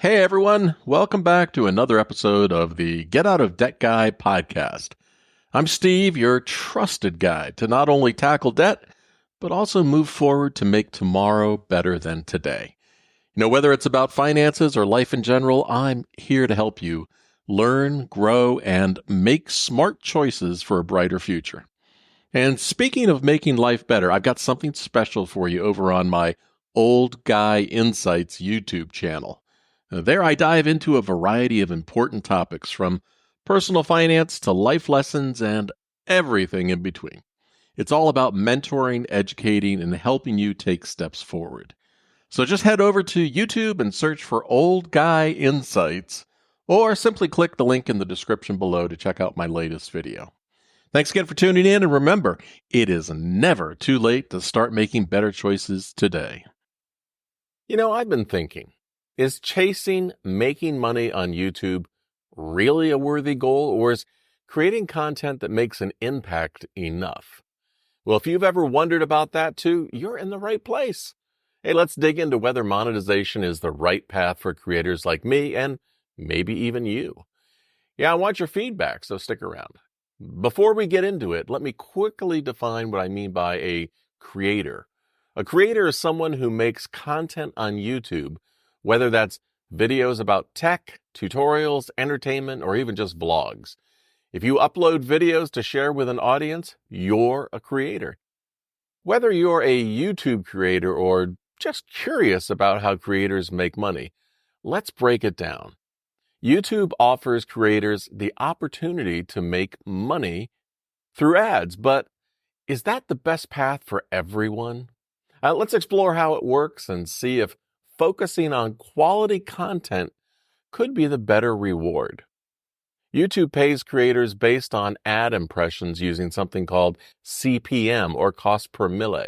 Hey everyone, welcome back to another episode of the Get Out of Debt Guy podcast. I'm Steve, your trusted guide to not only tackle debt, but also move forward to make tomorrow better than today. Whether it's about finances or life in general, I'm here to help you learn, grow, and make smart choices for a brighter future. And speaking of making life better, I've got something special for you over on my Old Guy Insights YouTube channel. There I dive into a variety of important topics from personal finance to life lessons and everything in between. It's all about mentoring, educating, and helping you take steps forward. So just head over to YouTube and search for Old Guy Insights, or simply click the link in the description below to check out my latest video. Thanks again for tuning in, and remember, it is never too late to start making better choices today. I've been thinking, is chasing making money on YouTube really a worthy goal, or is creating content that makes an impact enough? Well, if you've ever wondered about that too, you're in the right place. Hey, let's dig into whether monetization is the right path for creators like me and maybe even you. Yeah, I want your feedback, so stick around. Before we get into it, let me quickly define what I mean by a creator. A creator is someone who makes content on YouTube, whether that's videos about tech, tutorials, entertainment, or even just vlogs. If you upload videos to share with an audience, you're a creator. Whether you're a YouTube creator or just curious about how creators make money, let's break it down. YouTube offers creators the opportunity to make money through ads, but is that the best path for everyone? Let's explore how it works and see if focusing on quality content could be the better reward. YouTube pays creators based on ad impressions using something called CPM, or cost per mille,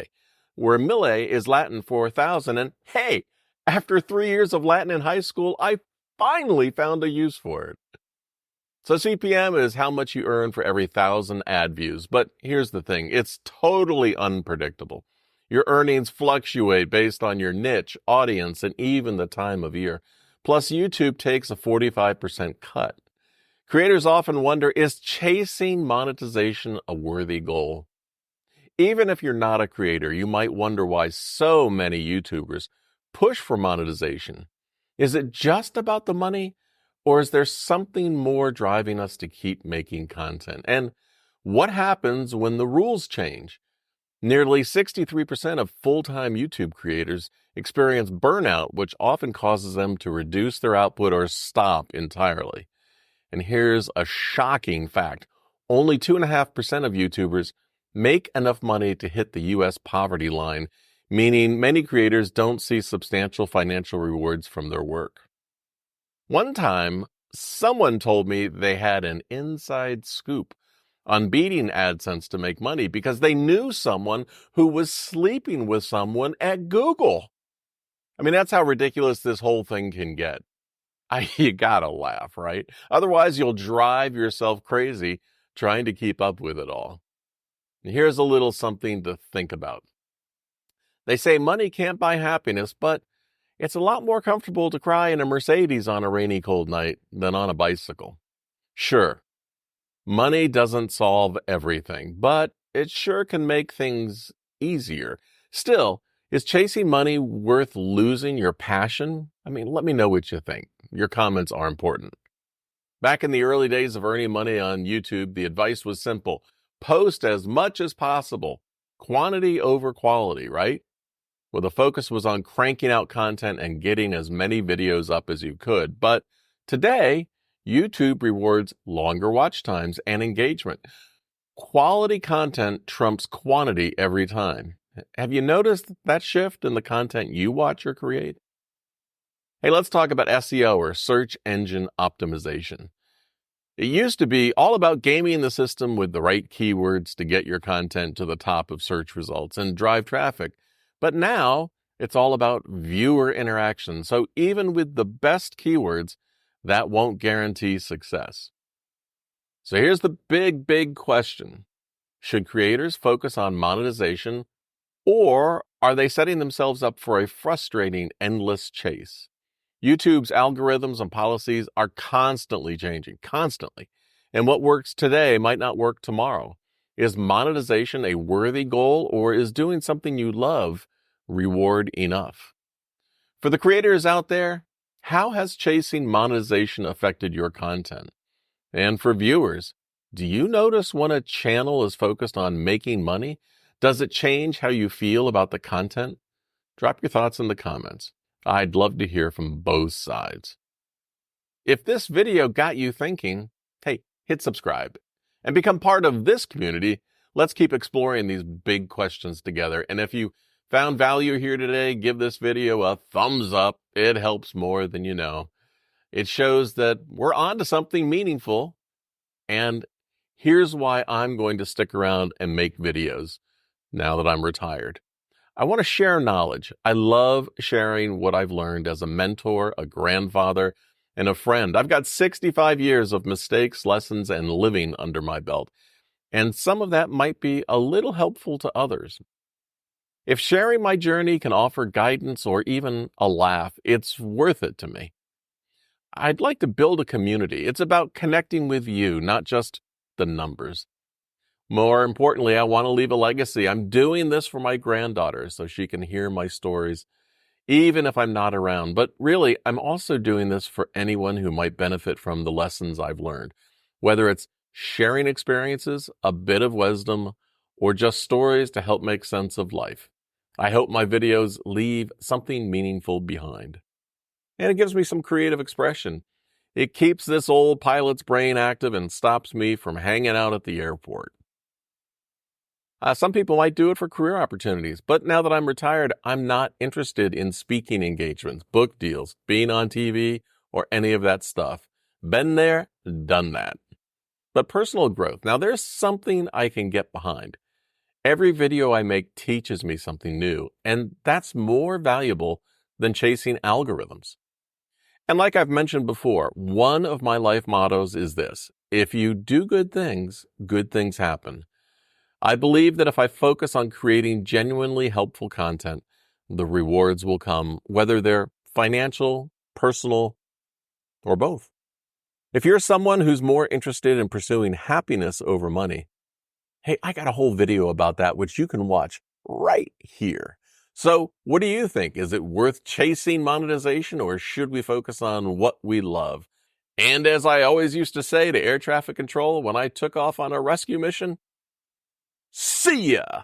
where mille is Latin for 1,000. And hey, after 3 years of Latin in high school, I finally found a use for it. So CPM is how much you earn for every 1,000 ad views. But here's the thing, it's totally unpredictable. Your earnings fluctuate based on your niche, audience, and even the time of year. Plus, YouTube takes a 45% cut. Creators often wonder, is chasing monetization a worthy goal? Even if you're not a creator, you might wonder why so many YouTubers push for monetization. Is it just about the money, or is there something more driving us to keep making content? And what happens when the rules change? Nearly 63% of full-time YouTube creators experience burnout, which often causes them to reduce their output or stop entirely. And here's a shocking fact. Only 2.5% of YouTubers make enough money to hit the U.S. poverty line, meaning many creators don't see substantial financial rewards from their work. One time, someone told me they had an inside scoop on beating AdSense to make money because they knew someone who was sleeping with someone at Google. I mean, that's how ridiculous this whole thing can get. You gotta laugh, right? Otherwise, you'll drive yourself crazy trying to keep up with it all. Here's a little something to think about. They say money can't buy happiness, but it's a lot more comfortable to cry in a Mercedes on a rainy, cold night than on a bicycle. Sure, money doesn't solve everything, but it sure can make things easier. Still, is chasing money worth losing your passion? I mean, let me know what you think. Your comments are important. Back in the early days of earning money on YouTube, the advice was simple. Post as much as possible. Quantity over quality, right? Well, the focus was on cranking out content and getting as many videos up as you could. But today, YouTube rewards longer watch times and engagement. Quality content trumps quantity every time. Have you noticed that shift in the content you watch or create? Hey, let's talk about SEO, or search engine optimization. It used to be all about gaming the system with the right keywords to get your content to the top of search results and drive traffic. But now it's all about viewer interaction. So even with the best keywords, that won't guarantee success. So here's the big question. Should creators focus on monetization, or are they setting themselves up for a frustrating, endless chase? YouTube's algorithms and policies are constantly changing, constantly. And what works today might not work tomorrow. Is monetization a worthy goal, or is doing something you love reward enough? For the creators out there, how has chasing monetization affected your content? And for viewers, do you notice when a channel is focused on making money? Does it change how you feel about the content? Drop your thoughts in the comments. I'd love to hear from both sides. If this video got you thinking, hey, hit subscribe and become part of this community. Let's keep exploring these big questions together. And if you found value here today, give this video a thumbs up. It helps more than you know. It shows that we're on to something meaningful. And here's why I'm going to stick around and make videos now that I'm retired. I want to share knowledge. I love sharing what I've learned as a mentor, a grandfather, and a friend. I've got 65 years of mistakes, lessons, and living under my belt. And some of that might be a little helpful to others. If sharing my journey can offer guidance or even a laugh, it's worth it to me. I'd like to build a community. It's about connecting with you, not just the numbers. More importantly, I want to leave a legacy. I'm doing this for my granddaughter so she can hear my stories, even if I'm not around. But really, I'm also doing this for anyone who might benefit from the lessons I've learned, whether it's sharing experiences, a bit of wisdom, or just stories to help make sense of life. I hope my videos leave something meaningful behind. And it gives me some creative expression. It keeps this old pilot's brain active and stops me from hanging out at the airport. Some people might do it for career opportunities, but now that I'm retired, I'm not interested in speaking engagements, book deals, being on TV, or any of that stuff. Been there, done that. But personal growth, now there's something I can get behind. Every video I make teaches me something new, and that's more valuable than chasing algorithms. And like I've mentioned before, one of my life mottos is this: if you do good things happen. I believe that if I focus on creating genuinely helpful content, the rewards will come, whether they're financial, personal, or both. If you're someone who's more interested in pursuing happiness over money, hey, I got a whole video about that, which you can watch right here. So what do you think? Is it worth chasing monetization, or should we focus on what we love? And as I always used to say to air traffic control when I took off on a rescue mission, see ya!